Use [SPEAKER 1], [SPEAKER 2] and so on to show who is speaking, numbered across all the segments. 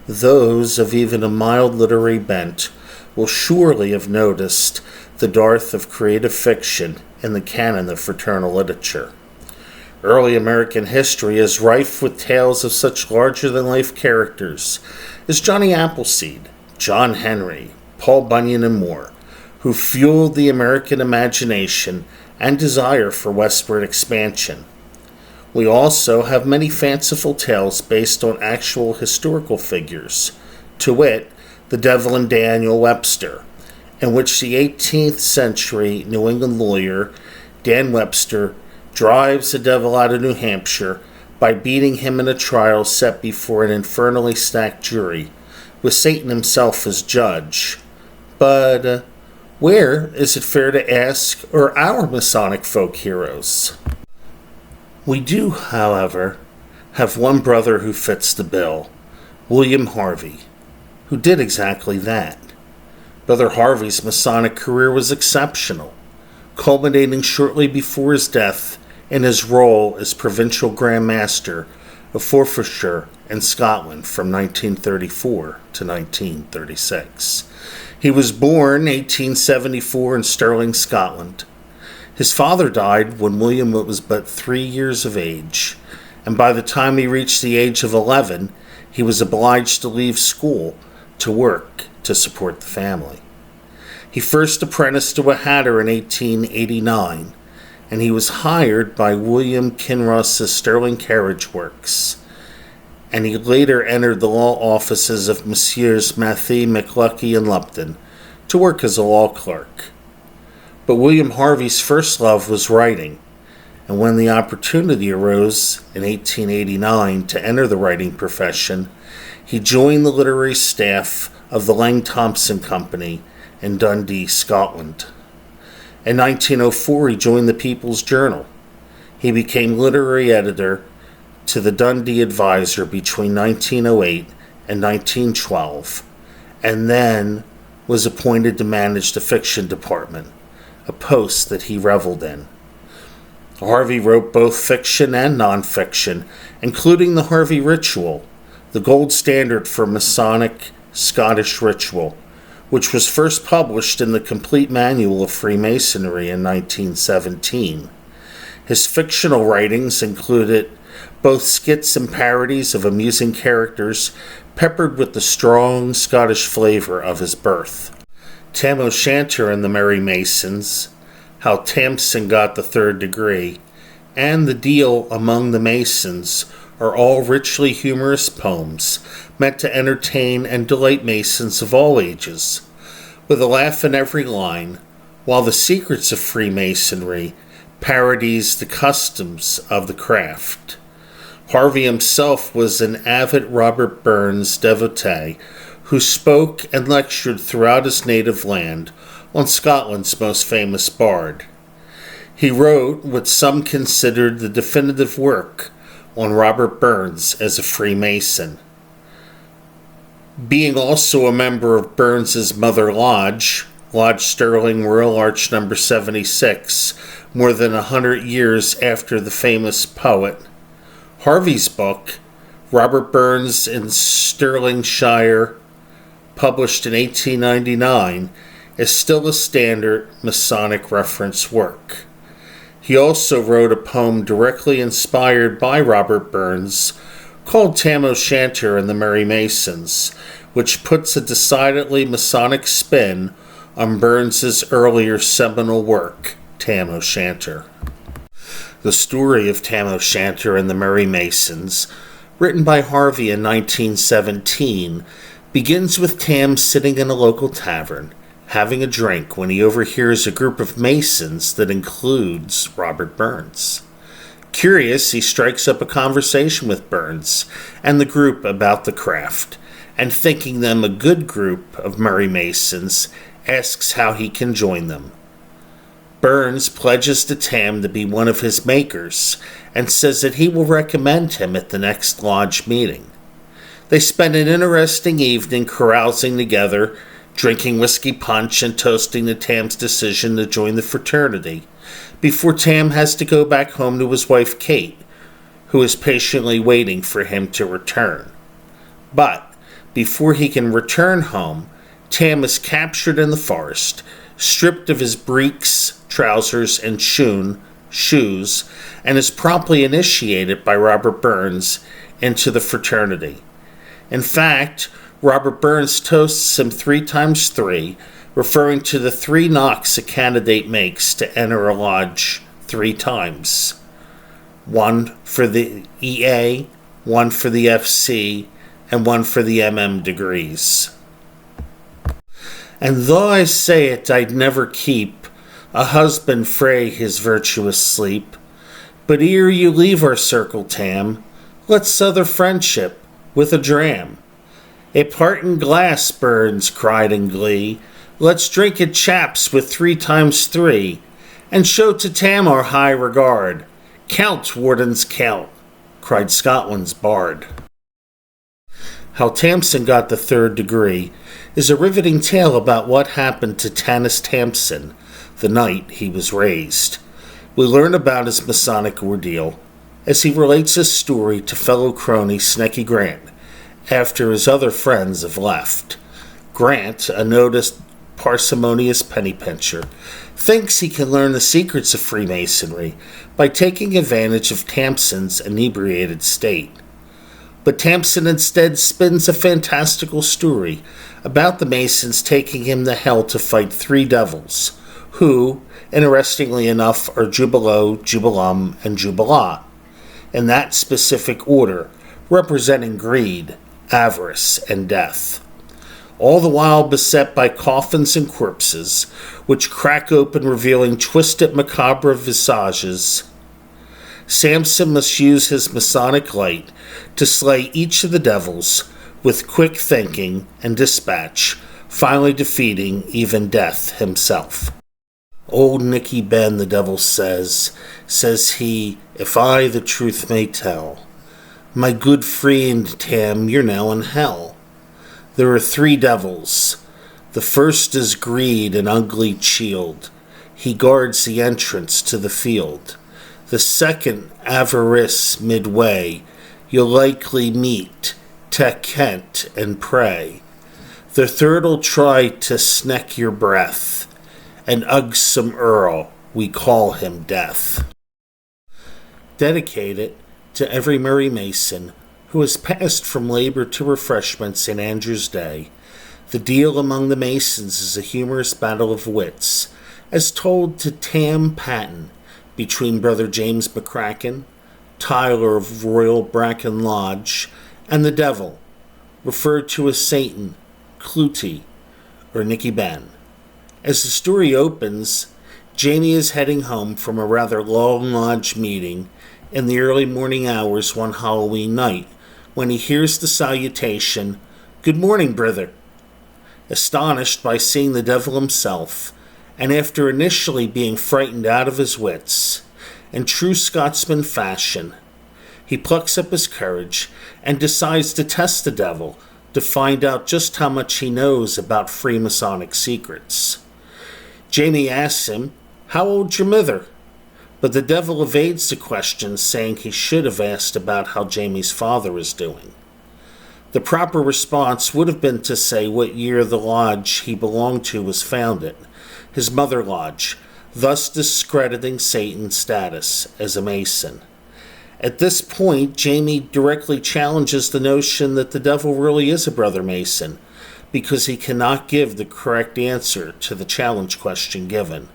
[SPEAKER 1] Those of even a mild literary bent will surely have noticed the dearth of creative fiction in the canon of fraternal literature. Early American history is rife with tales of such larger-than-life characters as Johnny Appleseed, John Henry, Paul Bunyan, and more, who fueled the American imagination and desire for westward expansion. We also have many fanciful tales based on actual historical figures, to wit, the Devil and Daniel Webster, in which the 18th century New England lawyer Dan Webster drives the devil out of New Hampshire by beating him in a trial set before an infernally stacked jury, with Satan himself as judge. But where, is it fair to ask, are our Masonic folk heroes? We do, however, have one brother who fits the bill, William Harvey, who did exactly that. Brother Harvey's Masonic career was exceptional, culminating shortly before his death in his role as Provincial Grand Master of Forfarshire and Scotland from 1934 to 1936. He was born 1874 in Stirling, Scotland. His father died when William was but 3 years of age, and by the time he reached the age of 11, he was obliged to leave school to work to support the family. He first apprenticed to a hatter in 1889, and he was hired by William Kinross's Stirling Carriage Works, and he later entered the law offices of Messrs. Matthey, McLuckie, and Lupton to work as a law clerk. But William Harvey's first love was writing, and when the opportunity arose in 1889 to enter the writing profession, he joined the literary staff of the Lang Thompson Company in Dundee, Scotland. In 1904, he joined the People's Journal. He became literary editor to the Dundee Advisor between 1908 and 1912, and then was appointed to manage the fiction department, a post that he reveled in. Harvey wrote both fiction and nonfiction, including the Harvey Ritual, the gold standard for Masonic Scottish ritual, which was first published in the Complete Manual of Freemasonry in 1917. His fictional writings included both skits and parodies of amusing characters, peppered with the strong Scottish flavor of his birth. Tam O'Shanter and the Merry Masons, How Tamsin Got the Third Degree, and The Deal Among the Masons are all richly humorous poems meant to entertain and delight Masons of all ages, with a laugh in every line, while The Secrets of Freemasonry parodies the customs of the craft. Harvey himself was an avid Robert Burns devotee who spoke and lectured throughout his native land on Scotland's most famous bard. He wrote what some considered the definitive work on Robert Burns as a Freemason. Being also a member of Burns's Mother Lodge, Lodge Stirling Royal Arch No. 76, more than 100 years after the famous poet, Harvey's book, Robert Burns in Stirlingshire, published in 1899, is still a standard Masonic reference work. He also wrote a poem directly inspired by Robert Burns called Tam O'Shanter and the Merry Masons, which puts a decidedly Masonic spin on Burns's earlier seminal work, Tam O'Shanter. The story of Tam O'Shanter and the Merry Masons, written by Harvey in 1917, begins with Tam sitting in a local tavern, having a drink when he overhears a group of Masons that includes Robert Burns. Curious, he strikes up a conversation with Burns and the group about the craft, and thinking them a good group of Merry Masons, asks how he can join them. Burns pledges to Tam to be one of his makers and says that he will recommend him at the next lodge meeting. They spend an interesting evening carousing together, drinking whiskey punch and toasting to Tam's decision to join the fraternity, before Tam has to go back home to his wife Kate, who is patiently waiting for him to return. But Before he can return home, Tam is captured in the forest, stripped of his breeks, trousers, and shoes, and is promptly initiated by Robert Burns into the fraternity. In fact, Robert Burns toasts him 3 times 3, referring to the 3 knocks a candidate makes to enter a lodge 3 times. 1 for the EA, 1 for the FC, and 1 for the MM degrees. And though I say it, I'd never keep a husband frae his virtuous sleep. But ere you leave our circle, Tam, let's sother friendship with a dram. A parting glass, Burns cried in glee. Let's drink it chaps with 3 times 3, and show to Tam our high regard. Count, wardens, count, cried Scotland's bard. How Tamsin got the 3rd degree is a riveting tale about what happened to Tanis Tamsin the night he was raised. We learn about his Masonic ordeal as he relates his story to fellow crony Snecky Grant after his other friends have left. Grant, a noticed parsimonious penny pincher, thinks he can learn the secrets of Freemasonry by taking advantage of Tamsin's inebriated state. But Tamsin instead spins a fantastical story about the Masons taking him to hell to fight 3 devils, who, interestingly enough, are Jubilo, Jubilum, and Jubilat, in that specific order, representing greed, avarice, and death. All the while beset by coffins and corpses, which crack open revealing twisted macabre visages. Samson must use his Masonic light to slay each of the devils with quick thinking and dispatch, finally defeating even death himself. Old Nicky Ben, the devil says he, if I the truth may tell, my good friend Tam, you're now in hell. There are 3 devils. The first is greed, an ugly shield. He guards the entrance to the field. The second, avarice, midway. You'll likely meet, Kent and pray. The 3rd'll try to sneck your breath. An ugsome earl, we call him Death. Dedicated to every merry Mason who has passed from labor to refreshment St. Andrew's Day, the deal among the Masons is a humorous battle of wits, as told to Tam Patton between Brother James McCracken, Tyler of Royal Bracken Lodge, and the Devil, referred to as Satan, Clutie, or Nicky Ben. As the story opens, Jamie is heading home from a rather long lodge meeting in the early morning hours one Halloween night, when he hears the salutation, "Good morning, brother." Astonished by seeing the devil himself, and after initially being frightened out of his wits, in true Scotsman fashion, he plucks up his courage and decides to test the devil to find out just how much he knows about Freemasonic secrets. Jamie asks him, "How old's your mither?" But the devil evades the question, saying he should have asked about how Jamie's father is doing. The proper response would have been to say what year the lodge he belonged to was founded, his mother lodge, thus discrediting Satan's status as a Mason. At this point, Jamie directly challenges the notion that the devil really is a brother Mason, because he cannot give the correct answer to the challenge question given.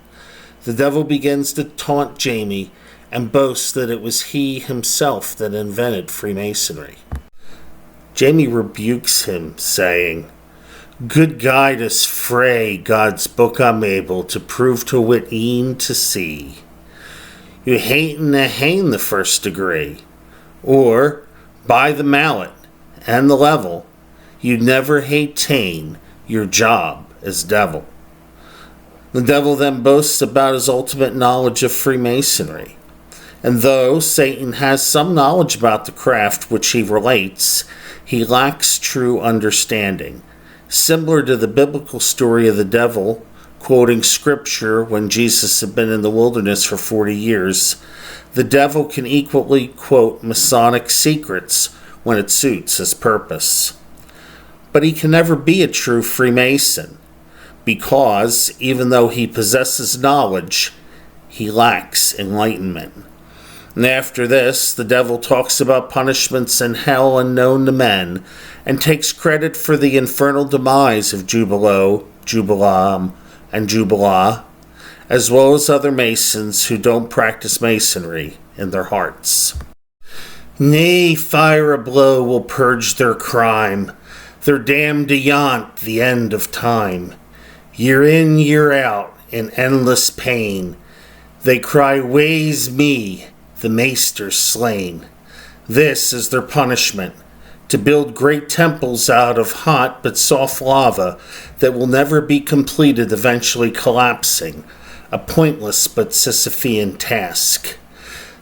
[SPEAKER 1] The devil begins to taunt Jamie and boasts that it was he himself that invented Freemasonry. Jamie rebukes him, saying, "Good guide us frae God's book I'm able to prove to wit e'en to see. You hain't a hain the 1st degree, or, by the mallet and the level, you never hatain your job as devil." The devil then boasts about his ultimate knowledge of Freemasonry. And though Satan has some knowledge about the craft which he relates, he lacks true understanding. Similar to the biblical story of the devil, quoting scripture when Jesus had been in the wilderness for 40 years, the devil can equally quote Masonic secrets when it suits his purpose. but he can never be a true Freemason, because, even though he possesses knowledge, he lacks enlightenment. And after this, the devil talks about punishments in hell unknown to men, and takes credit for the infernal demise of Jubilo, Jubilam, and Jubila, as well as other Masons who don't practice Masonry in their hearts. Nay, fire a blow will purge their crime. They're damned ayont the end of time. Year in, year out, in endless pain, they cry, "Wae's me, the Maester's slain." This is their punishment, to build great temples out of hot but soft lava that will never be completed, eventually collapsing, a pointless but Sisyphean task.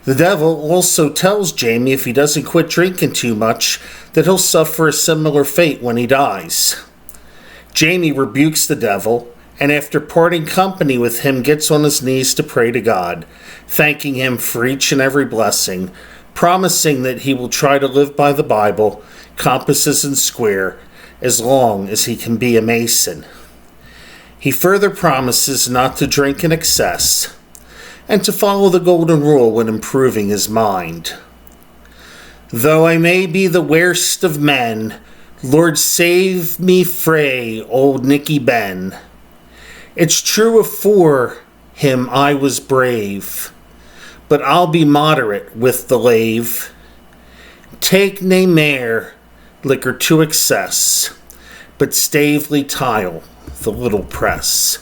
[SPEAKER 1] The devil also tells Jamie if he doesn't quit drinking too much, that he'll suffer a similar fate when he dies. Jamie rebukes the devil, and after parting company with him, gets on his knees to pray to God, thanking him for each and every blessing, promising that he will try to live by the Bible, compasses and square, as long as he can be a Mason. He further promises not to drink in excess, and to follow the golden rule when improving his mind. Though I may be the worst of men, Lord save me frae old Nicky Ben. It's true afore him I was brave, but I'll be moderate with the lave. Take nae mair liquor to excess, but stavely tile the little press.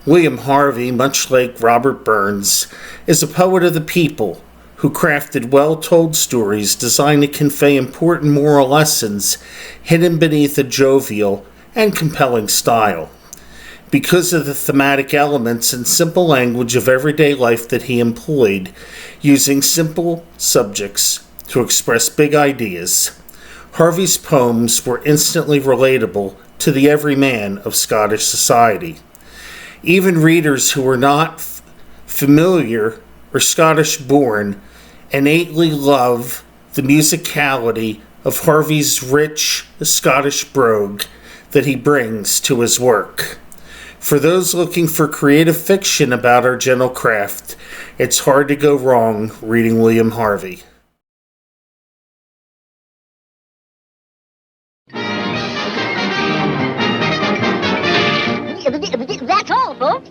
[SPEAKER 1] William Harvey, much like Robert Burns, is a poet of the people who crafted well-told stories designed to convey important moral lessons hidden beneath a jovial and compelling style. Because of the thematic elements and simple language of everyday life that he employed, using simple subjects to express big ideas, Harvey's poems were instantly relatable to the everyman of Scottish society. Even readers who were not familiar or Scottish-born innately love the musicality of Harvey's rich Scottish brogue that he brings to his work. For those looking for creative fiction about our gentle craft, it's hard to go wrong reading William Harvey.
[SPEAKER 2] That's all, folks.